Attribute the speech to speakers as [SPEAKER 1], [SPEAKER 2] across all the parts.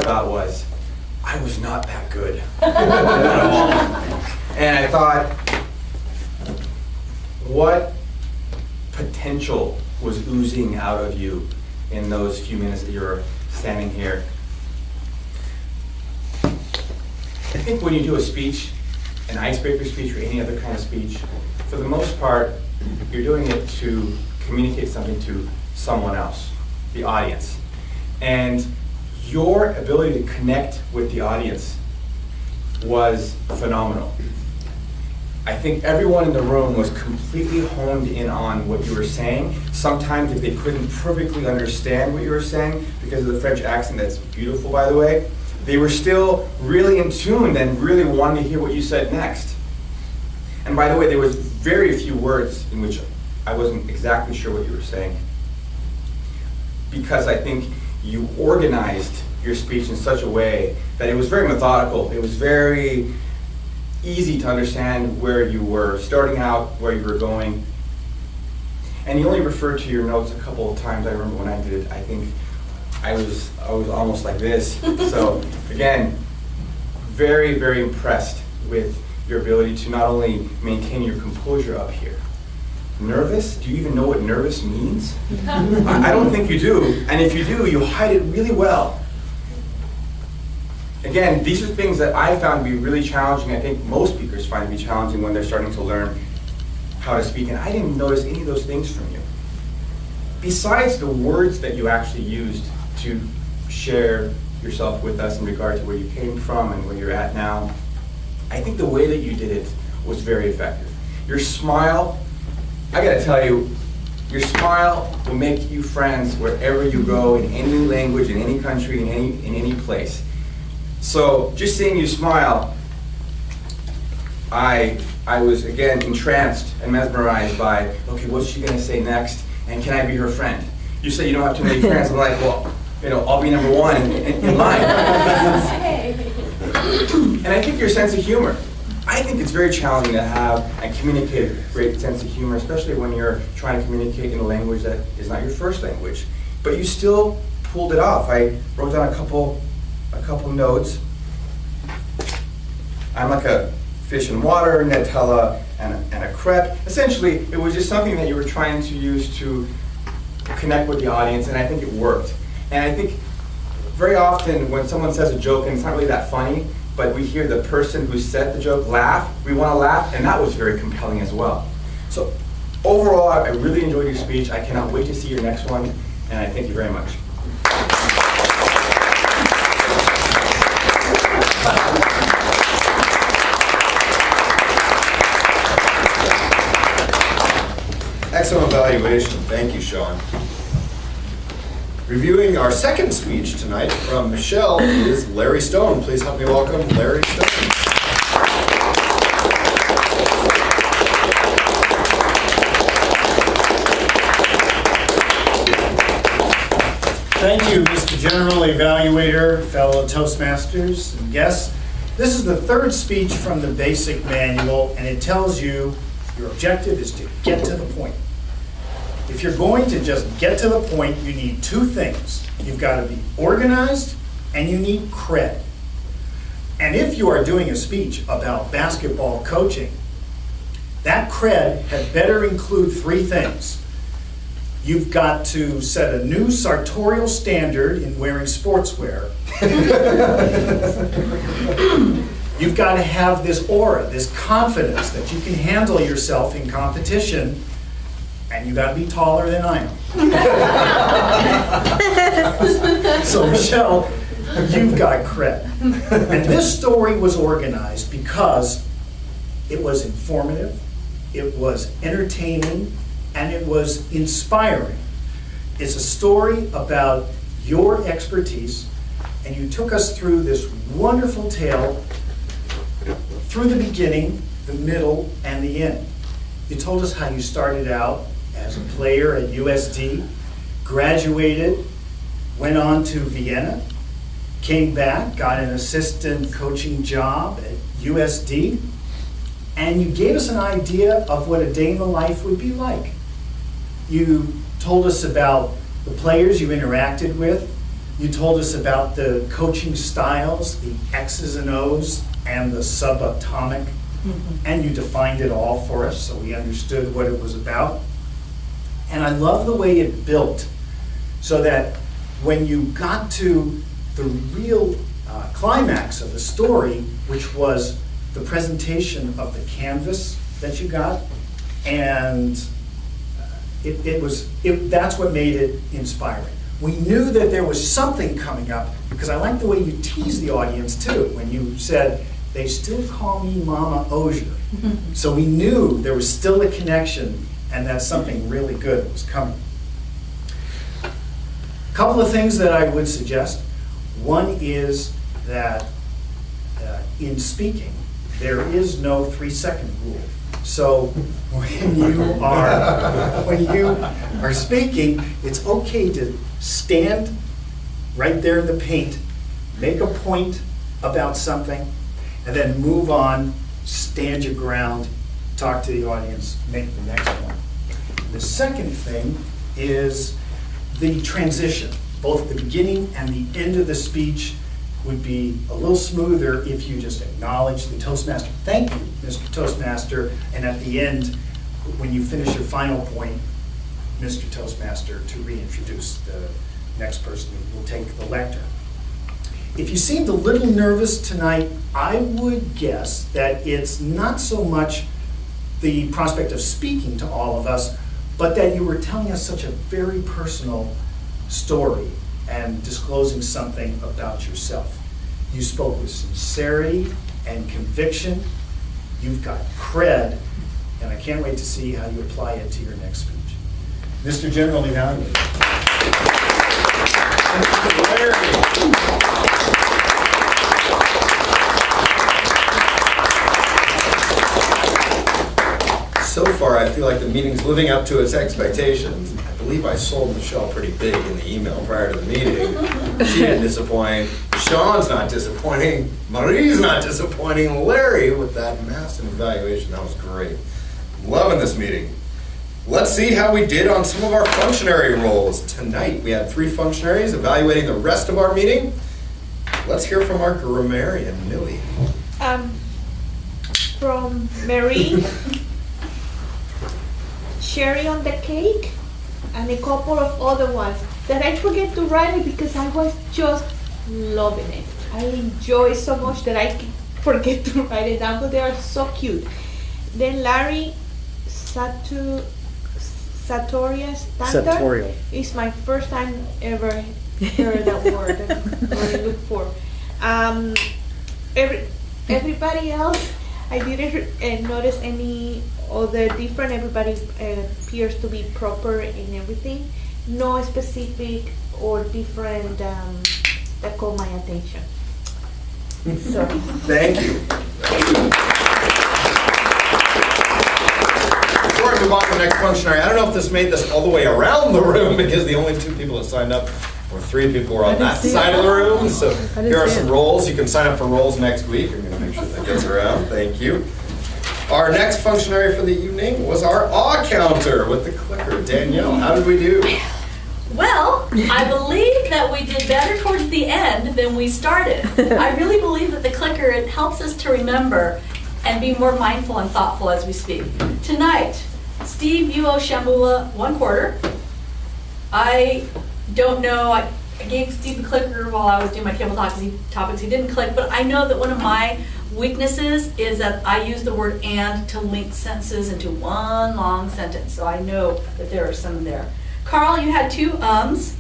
[SPEAKER 1] thought was, I was not that good at all. And I thought, what potential was oozing out of you in those few minutes that you were standing here? I think when you do a speech, an icebreaker speech or any other kind of speech, for the most part, you're doing it to communicate something to someone else, the audience. And your ability to connect with the audience was phenomenal. I think everyone in the room was completely honed in on what you were saying. Sometimes if they couldn't perfectly understand what you were saying, because of the French accent, that's beautiful by the way, they were still really in tune and really wanted to hear what you said next. And by the way, there was very few words in which I wasn't exactly sure what you were saying, because I think you organized your speech in such a way that it was very methodical. It was very easy to understand where you were starting out, where you were going. And you only referred to your notes a couple of times. I remember when I did it, I think I was almost like this. So again, very, very impressed with your ability to not only maintain your composure up here. Nervous? Do you even know what nervous means? I don't think you do. And if you do, you hide it really well. Again, these are things that I found to be really challenging. I think most speakers find to be challenging when they're starting to learn how to speak. And I didn't notice any of those things from you. Besides the words that you actually used to share yourself with us in regard to where you came from and where you're at now, I think the way that you did it was very effective. Your smile, I gotta tell you, your smile will make you friends wherever you go, in any language, in any country, in any place. So just seeing you smile, I was again entranced and mesmerized by, okay, what's she gonna say next? And can I be her friend? You say you don't have too many friends. I'm like, well, I'll be number one in line. And I think your sense of humor. I think it's very challenging to have and communicate a great sense of humor, especially when you're trying to communicate in a language that is not your first language. But you still pulled it off. I wrote down a couple notes. I'm like a fish in water, Nutella, and a crepe. Essentially, it was just something that you were trying to use to connect with the audience, and I think it worked. And I think very often when someone says a joke and it's not really that funny, but we hear the person who said the joke laugh, we want to laugh, and that was very compelling as well. So overall, I really enjoyed your speech. I cannot wait to see your next one, and I thank you very much.
[SPEAKER 2] Excellent evaluation. Thank you, Shawn. Reviewing our second speech tonight from Michelle is Larry Stone. Please help me welcome Larry Stone.
[SPEAKER 3] Thank you, Mr. General Evaluator, fellow Toastmasters, and guests. This is the third speech from the basic manual, and it tells you your objective is to get to the point. If you're going to just get to the point, you need two things. You've got to be organized, and you need cred. And if you are doing a speech about basketball coaching, that cred had better include three things. You've got to set a new sartorial standard in wearing sportswear. You've got to have this aura, this confidence that you can handle yourself in competition, and you got to be taller than I am. So Michelle, you've got cred. And this story was organized because it was informative, it was entertaining, and it was inspiring. It's a story about your expertise, and you took us through this wonderful tale through the beginning, the middle, and the end. You told us how you started out as a player at USD, graduated, went on to Vienna, came back, got an assistant coaching job at USD, and you gave us an idea of what a day in the life would be like. You told us about the players you interacted with, You told us about the coaching styles, the X's and O's, and the subatomic, and you defined it all for us, so we understood what it was about. And I love the way it built, so that when you got to the real climax of the story, which was the presentation of the canvas that you got, and that's what made it inspiring. We knew that there was something coming up, because I like the way you teased the audience too, when you said, they still call me Mama Osier. So we knew there was still a connection and that something really good was coming. A couple of things that I would suggest. One is that in speaking, there is no 3-second rule. So when you are speaking, it's okay to stand right there in the paint, make a point about something, and then move on, stand your ground, talk to the audience, make the next one. The second thing is the transition. Both the beginning and the end of the speech would be a little smoother if you just acknowledge the Toastmaster. Thank you, Mr. Toastmaster. And at the end, when you finish your final point, Mr. Toastmaster to reintroduce the next person who will take the lectern. If you seemed a little nervous tonight, I would guess that it's not so much the prospect of speaking to all of us, but that you were telling us such a very personal story and disclosing something about yourself. You spoke with sincerity and conviction. You've got cred, and I can't wait to see how you apply it to your next speech. Mr. General Evaluator.
[SPEAKER 2] So far, I feel like the meeting's living up to its expectations. I believe I sold Michelle pretty big in the email prior to the meeting. She didn't disappoint. Shawn's not disappointing. Marie's not disappointing. Larry with that massive evaluation, that was great. Loving this meeting. Let's see how we did on some of our functionary roles. Tonight, we had 3 functionaries evaluating the rest of our meeting. Let's hear from our grammarian, Millie.
[SPEAKER 4] From Mary, cherry on the cake, and a couple of other ones that I forget to write it because I was just loving it. I enjoy so much that I forget to write it down, but they are so cute. Then Larry, Sartorial. It's my first time ever heard that word that I look for. Everybody else, I didn't notice any other different. Everybody appears to be proper in everything. No specific or different that caught my attention. So.
[SPEAKER 2] Thank you. Before I move on to the next functionary, I don't know if this made this all the way around the room because the only 2 people that signed up, or 3 people were on that side of the room. So here are some roles. You can sign up for roles next week. I'm going to make sure that gets around. Thank you. Our next functionary for the evening was our awe counter with the clicker. Danielle, how did we do?
[SPEAKER 5] Well, I believe that we did better towards the end than we started. I really believe that the clicker, it helps us to remember and be more mindful and thoughtful as we speak. Tonight, Steve UO Shambula, 1/4. I don't know, I gave Steve a clicker while I was doing my table topics. He didn't click, but I know that one of my weaknesses is that I use the word and to link sentences into one long sentence. So I know that there are some there. Carl, you had 2 ums.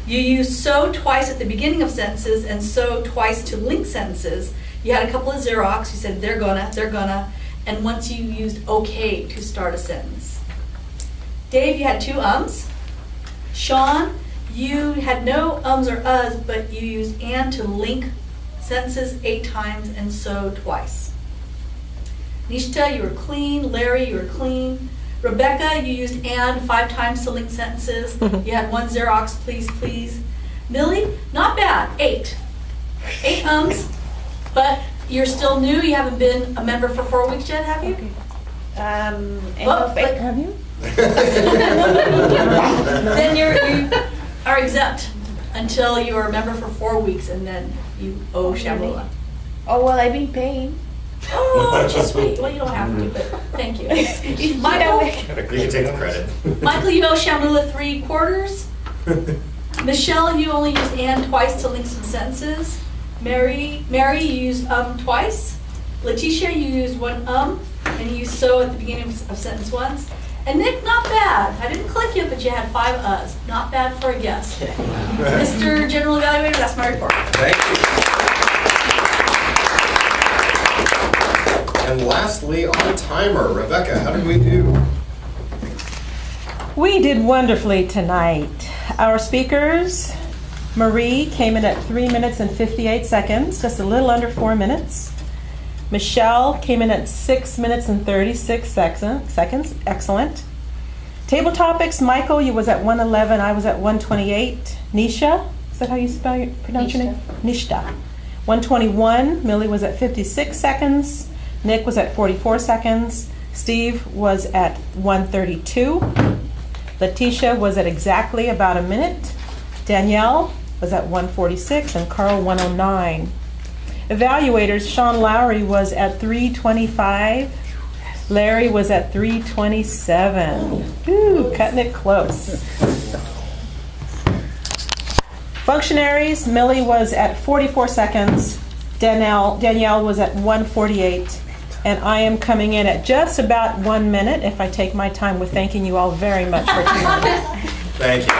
[SPEAKER 5] You used so twice at the beginning of sentences and so twice to link sentences. You had a couple of Xerox. You said they're gonna, and once you used okay to start a sentence. Dave, you had 2 ums. Shawn, you had no ums or uhs, but you used and to link sentences 8 times and so twice. Nishta, you were clean. Larry, you were clean. Rebecca, you used and 5 times to link sentences. You had 1 Xerox, please, please. Millie, not bad, 8. 8 ums, but you're still new. You haven't been a member for 4 weeks yet, have you?
[SPEAKER 4] Okay.
[SPEAKER 5] Have
[SPEAKER 4] you?
[SPEAKER 5] Then you are exempt until you are a member for 4 weeks, and then you owe Shamula.
[SPEAKER 4] Oh, well, I've been paying.
[SPEAKER 5] Oh, that's just sweet. Well, you don't have to, but thank you. Michael,
[SPEAKER 2] You can take the credit.
[SPEAKER 5] Michael, you owe Shamula 3 quarters. Michelle, you only used and twice to link some sentences. Mary, you used twice. Letitia, you used one and you used so at the beginning of sentence once. And Nick, not bad. I didn't click you, but you had 5 uhs. Not bad for a guest. Mr. General Evaluator, that's my report.
[SPEAKER 2] Thank you. And lastly, on timer, Rebecca, how did we do?
[SPEAKER 6] We did wonderfully tonight. Our speakers, Marie came in at 3 minutes and 58 seconds, just a little under 4 minutes. Michelle came in at 6 minutes and 36 seconds. Excellent. Table topics, Michael, you was at 111, I was at 128. Nisha, is that how you pronounce your name? Nishta. 121, Millie was at 56 seconds. Nick was at 44 seconds. Steve was at 132. Letitia was at exactly about a minute. Danielle was at 146 and Carl 109. Evaluators, Shawn Lowry was at 325. Larry was at 327. Ooh, cutting it close. Functionaries, Millie was at 44 seconds. Danielle was at 148. And I am coming in at just about 1 minute if I take my time with thanking you all very much for tonight.
[SPEAKER 2] Thank you.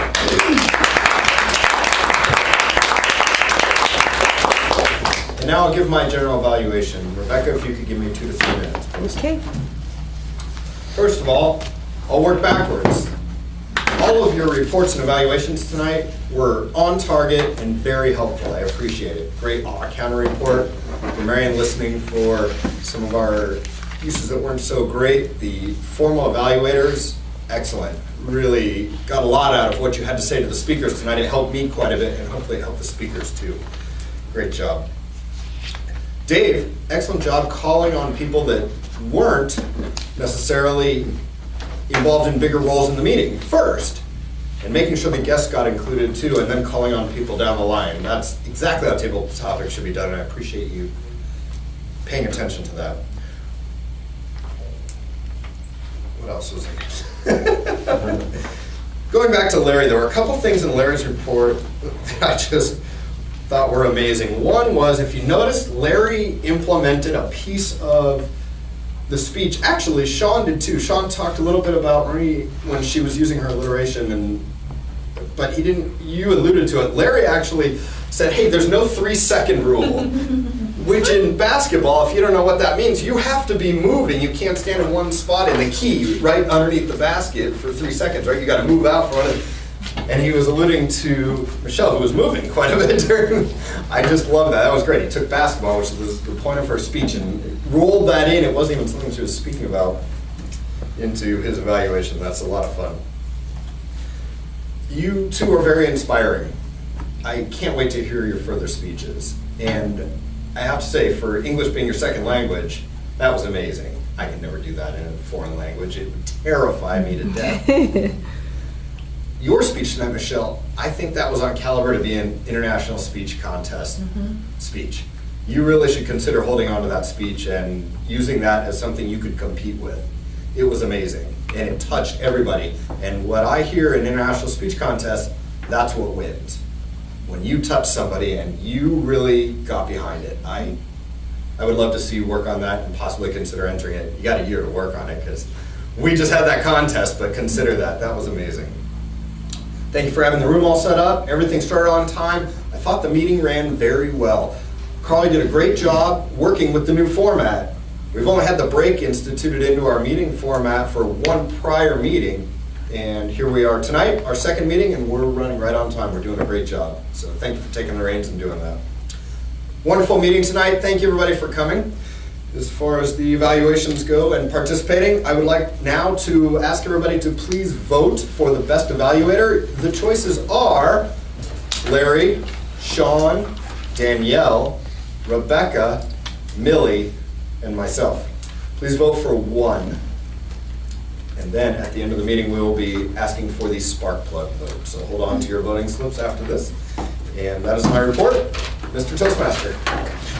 [SPEAKER 2] And now I'll give my general evaluation. Rebecca, if you could give me 2 to 3 minutes, please.
[SPEAKER 6] Okay.
[SPEAKER 2] First of all, I'll work backwards. All of your reports and evaluations tonight were on target and very helpful. I appreciate it. Great counter report. For Marion listening for some of our pieces that weren't so great. The formal evaluators, excellent. Really got a lot out of what you had to say to the speakers tonight. It helped me quite a bit, and hopefully it helped the speakers too. Great job. Dave, excellent job calling on people that weren't necessarily involved in bigger roles in the meeting first, and making sure the guests got included too, and then calling on people down the line. That's exactly how table topics should be done, and I appreciate you paying attention to that. What else was I? Going back to Larry, there were a couple things in Larry's report that I just thought were amazing. One was, if you noticed, Larry implemented a piece of the speech. Actually, Shawn did too. Shawn talked a little bit about Marie when she was using her alliteration, but he didn't, you alluded to it. Larry actually said, hey, there's no 3-second rule, which in basketball, if you don't know what that means, you have to be moving. You can't stand in one spot in the key right underneath the basket for 3 seconds, right? You got to move out from it. And he was alluding to Michelle, who was moving quite a bit during. I just love that. That was great. He took basketball, which was the point of her speech, and rolled that in. It wasn't even something she was speaking about into his evaluation. That's a lot of fun. You two are very inspiring. I can't wait to hear your further speeches. And I have to say, for English being your second language, that was amazing. I could never do that in a foreign language. It would terrify me to death. Your speech tonight, Michelle, I think that was on caliber to be an international speech contest speech. You really should consider holding on to that speech and using that as something you could compete with. It was amazing, and it touched everybody. And what I hear in international speech contests, that's what wins. When you touch somebody and you really got behind it. I would love to see you work on that and possibly consider entering it. You got a year to work on it, because we just had that contest, but consider that. That was amazing. Thank you for having the room all set up. Everything started on time. I thought the meeting ran very well. Carly did a great job working with the new format. We've only had the break instituted into our meeting format for one prior meeting, and here we are tonight, our second meeting, and we're running right on time. We're doing a great job. So thank you for taking the reins and doing that. Wonderful meeting tonight. Thank you everybody for coming. As far as the evaluations go and participating, I would like now to ask everybody to please vote for the best evaluator. The choices are Larry, Shawn, Danielle, Rebecca, Millie, and myself. Please vote for one. And then at the end of the meeting, we will be asking for the spark plug vote. So hold on to your voting slips after this. And that is my report. Mr. Toastmaster.